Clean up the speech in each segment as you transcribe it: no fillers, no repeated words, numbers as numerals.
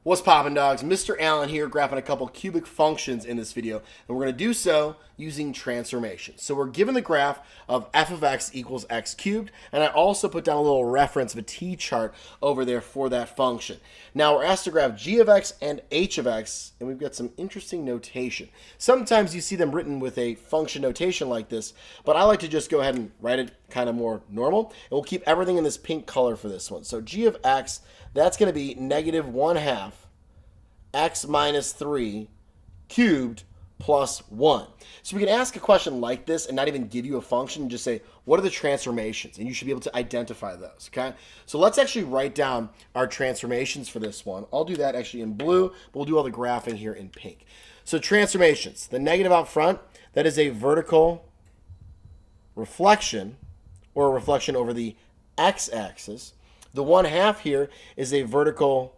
What's poppin', dogs? Mr. Allen here, graphing a couple cubic functions in this video, and we're going to do so using transformations. So we're given the graph of f of x equals x cubed, and I also put down a little reference of a t-chart over there for that function. Now we're asked to graph g of x and h of x, and we've got some interesting notation. Sometimes you see them written with a function notation like this, but I like to just go ahead and write it kind of more normal, and we'll keep everything in this pink color for this one. So g of x, that's going to be negative 1/2 x minus 3 cubed plus 1. So we can ask a question like this and not even give you a function and just say, what are the transformations? And you should be able to identify those, okay? So let's actually write down our transformations for this one. I'll do that actually in blue, but we'll do all the graphing here in pink. So transformations, the negative out front, that is a vertical reflection or a reflection over the x-axis. The 1/2 here is a vertical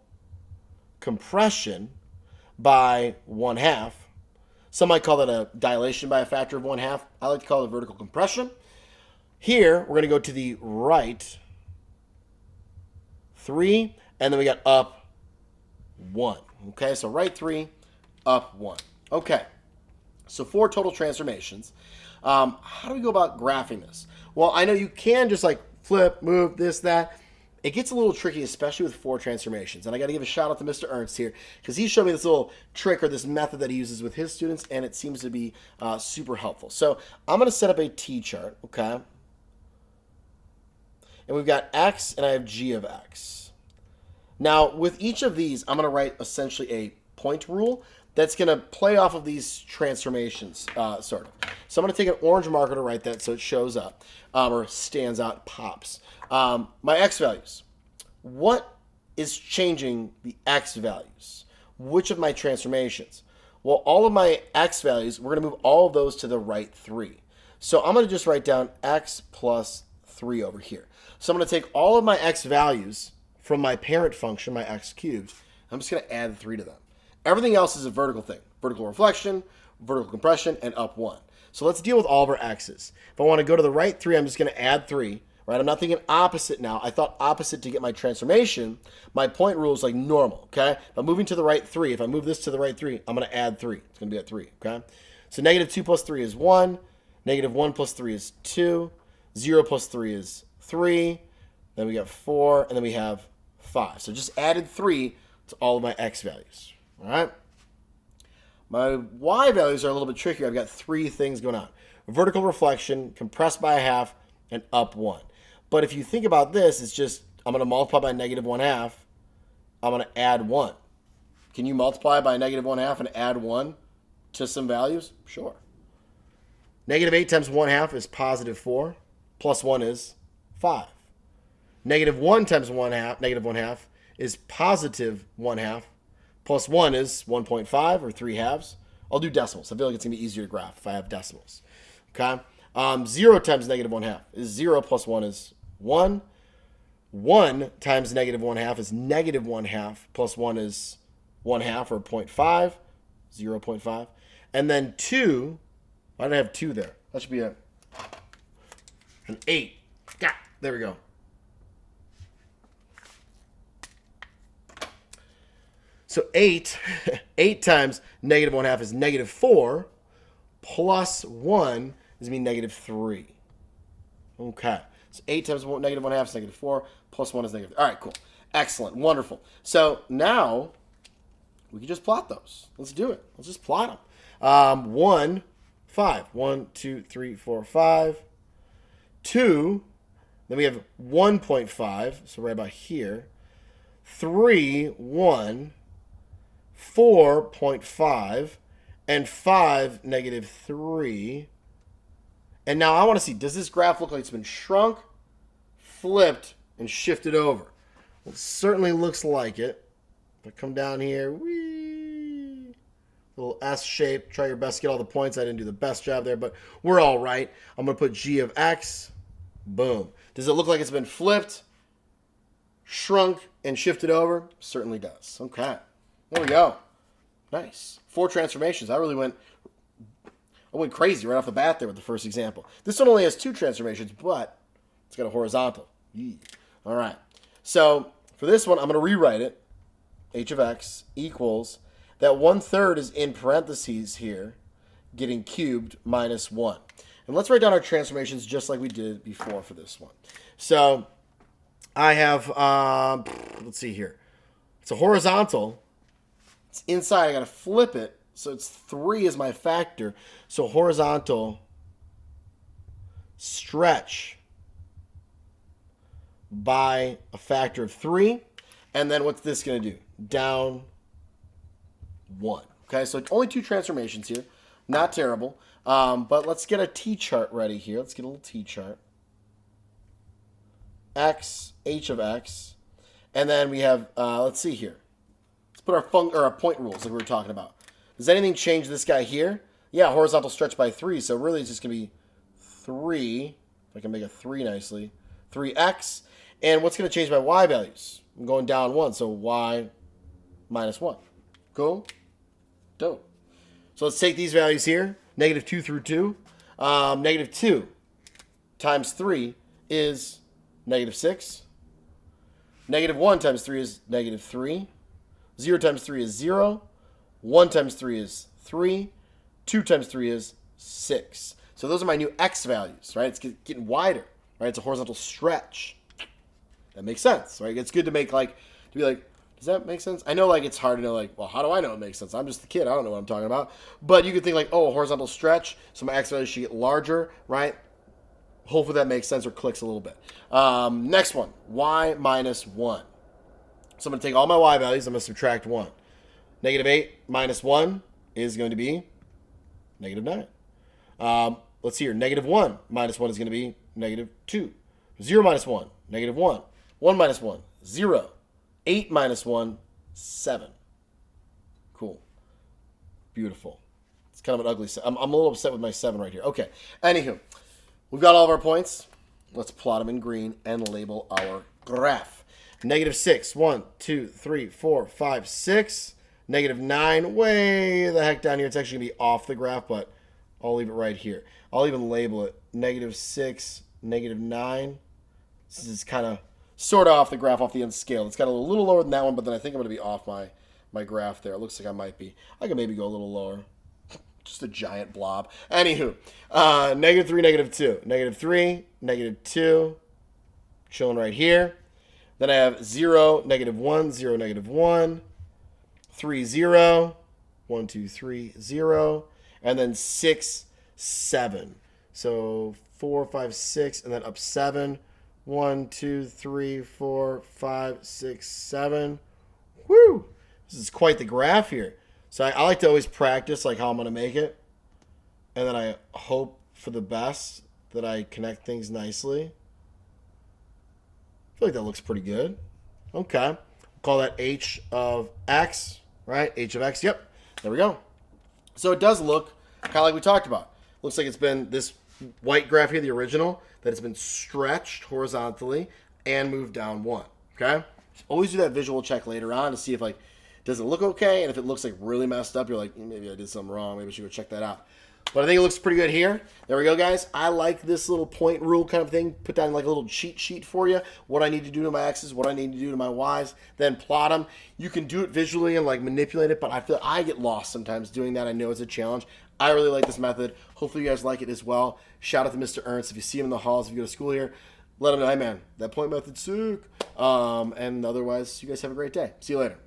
compression by 1/2. Some might call that a dilation by a factor of 1/2. I like to call it vertical compression. Here, we're going to go to the right 3, and then we got up 1. Okay, so right 3, up 1. Okay, so 4 total transformations. How do we go about graphing this? Well, I know you can just like flip, move, this, that. It gets a little tricky, especially with 4 transformations. And I got to give a shout out to Mr. Ernst here because he showed me this little trick or this method that he uses with his students, and it seems to be super helpful. So I'm going to set up a t-chart, okay? And we've got x, and I have g of x. Now, with each of these, I'm going to write essentially a point rule that's going to play off of these transformations, sort of. So I'm going to take an orange marker to write that so it shows up, or stands out, pops. My x values. What is changing the x values? Which of my transformations? Well, all of my x values, we're going to move all of those to the right 3. So I'm going to just write down x plus 3 over here. So I'm going to take all of my x values from my parent function, my x cubed. I'm just going to add 3 to them. Everything else is a vertical thing. Vertical reflection, vertical compression, and up 1. So let's deal with all of our x's. If I want to go to the right 3, I'm just going to add 3. Right? I'm not thinking opposite now. I thought opposite to get my transformation. My point rule is like normal, okay? If I'm moving to the right 3, if I move this to the right 3, I'm going to add 3. It's going to be at 3, okay? So negative 2 plus 3 is 1. Negative 1 plus 3 is 2. 0 plus 3 is 3. Then we got 4, and then we have 5. So just added 3 to all of my x values, all right? My y values are a little bit trickier. I've got 3 things going on. Vertical reflection, compressed by 1/2, and up 1. But if you think about this, it's just, I'm going to multiply by negative 1/2. I'm going to add 1. Can you multiply by negative 1/2 and add 1 to some values? Sure. Negative 8 times 1/2 is positive 4. Plus 1 is 5. Negative 1 times 1/2, negative 1/2, is positive 1/2. Plus 1 is 1.5 or 3/2. I'll do decimals. I feel like it's going to be easier to graph if I have decimals. Okay? 0 times negative 1/2 is 0 plus 1 is 1. 1 times negative 1/2 is negative 1/2 plus 1 is 1/2 or 0.5, 0.5. And then 2, why did I have 2 there? That should be an 8. Yeah, there we go. So 8 times negative 1/2 is negative 4 plus 1 is going to be negative 3. Okay. So 8 times negative 1/2 is negative 4. Plus 1 is negative. All right, cool. Excellent. Wonderful. So now we can just plot those. Let's do it. Let's just plot them. 1, 5. 1, 2, 3, 4, 5. 2. Then we have 1.5. So right about here. 3, 1. 4.5. And 5, negative 3. And now I want to see, does this graph look like it's been shrunk, flipped, and shifted over? Well, it certainly looks like it. If I come down here, whee, little S shape, try your best to get all the points. I didn't do the best job there, but we're all right. I'm going to put g of x, boom. Does it look like it's been flipped, shrunk, and shifted over? Certainly does. Okay, there we go. Nice. 4 transformations. I went crazy right off the bat there with the first example. This one only has 2 transformations, but it's got a horizontal. Yee. All right. So for this one, I'm going to rewrite it. h of x equals that 1/3 is in parentheses here, getting cubed minus 1. And let's write down our transformations just like we did before for this one. So I have, let's see here. It's a horizontal. It's inside. I got to flip it. So it's 3 is my factor. So horizontal stretch by a factor of 3. And then what's this going to do? Down 1. Okay, so only 2 transformations here. Not terrible. But let's get a T-chart ready here. Let's get a little T-chart. X, h of x. And then we have, let's see here. Let's put our point rules like we were talking about. Does anything change this guy here? Yeah, horizontal stretch by 3. So really it's just going to be 3. If I can make a 3 nicely. 3x. And what's going to change my y values? I'm going down 1. So y minus 1. Cool? Dope. So let's take these values here. Negative 2 through 2. Negative 2 times 3 is negative 6. Negative 1 times 3 is negative 3. 0 times 3 is 0. 1 times 3 is 3. 2 times 3 is 6. So those are my new x values, right? It's getting wider, right? It's a horizontal stretch. That makes sense, right? It's good to make to be like, does that make sense? I know it's hard to know well, how do I know it makes sense? I'm just the kid. I don't know what I'm talking about. But you could think oh, horizontal stretch. So my x values should get larger, right? Hopefully that makes sense or clicks a little bit. Next one, y minus 1. So I'm going to take all my y values. I'm going to subtract 1. Negative 8 minus 1 is going to be negative 9. Let's see here. Negative 1 minus 1 is going to be negative 2. 0 minus 1, negative 1. 1 minus 1, 0. 8 minus 1, 7. Cool. Beautiful. It's kind of an ugly 7. I'm a little upset with my 7 right here. Okay. Anywho, we've got all of our points. Let's plot them in green and label our graph. Negative 6. 1, 2, 3, 4, 5, 6. Negative 9. Way the heck down here. It's actually going to be off the graph, but I'll leave it right here. I'll even label it negative 6, negative 9. This is kind of sort of off the graph, off the end scale. It's got a little lower than that one, but then I think I'm going to be off my graph there. It looks like I might be. I can maybe go a little lower. Just a giant blob. Anywho, negative 3, negative 2. Negative 3, negative 2. Chilling right here. Then I have 0, negative 1, 0, negative 1. 3, 0. 1, 2, 3, 0. And then 6, 7. So 4, 5, 6, and then up 7. 1, 2, 3, 4, 5, 6, 7. Woo! This is quite the graph here. So I like to always practice how I'm going to make it. And then I hope for the best that I connect things nicely. I feel like that looks pretty good. Okay. We'll call that h of x, right? H of x. Yep. There we go. So it does look kind of like we talked about. Looks like it's been this white graph here, the original, that it's been stretched horizontally and moved down 1. Okay? Always do that visual check later on to see if does it look okay? And if it looks really messed up, you're like, maybe I did something wrong. Maybe I should go check that out. But I think it looks pretty good here. There we go, guys. I like this little point rule kind of thing. Put down a little cheat sheet for you. What I need to do to my x's, what I need to do to my y's, then plot them. You can do it visually and manipulate it, but I feel I get lost sometimes doing that. I know it's a challenge. I really like this method. Hopefully you guys like it as well. Shout out to Mr. Ernst. If you see him in the halls, if you go to school here, let him know, hey man, that point method's sick. And otherwise, you guys have a great day. See you later.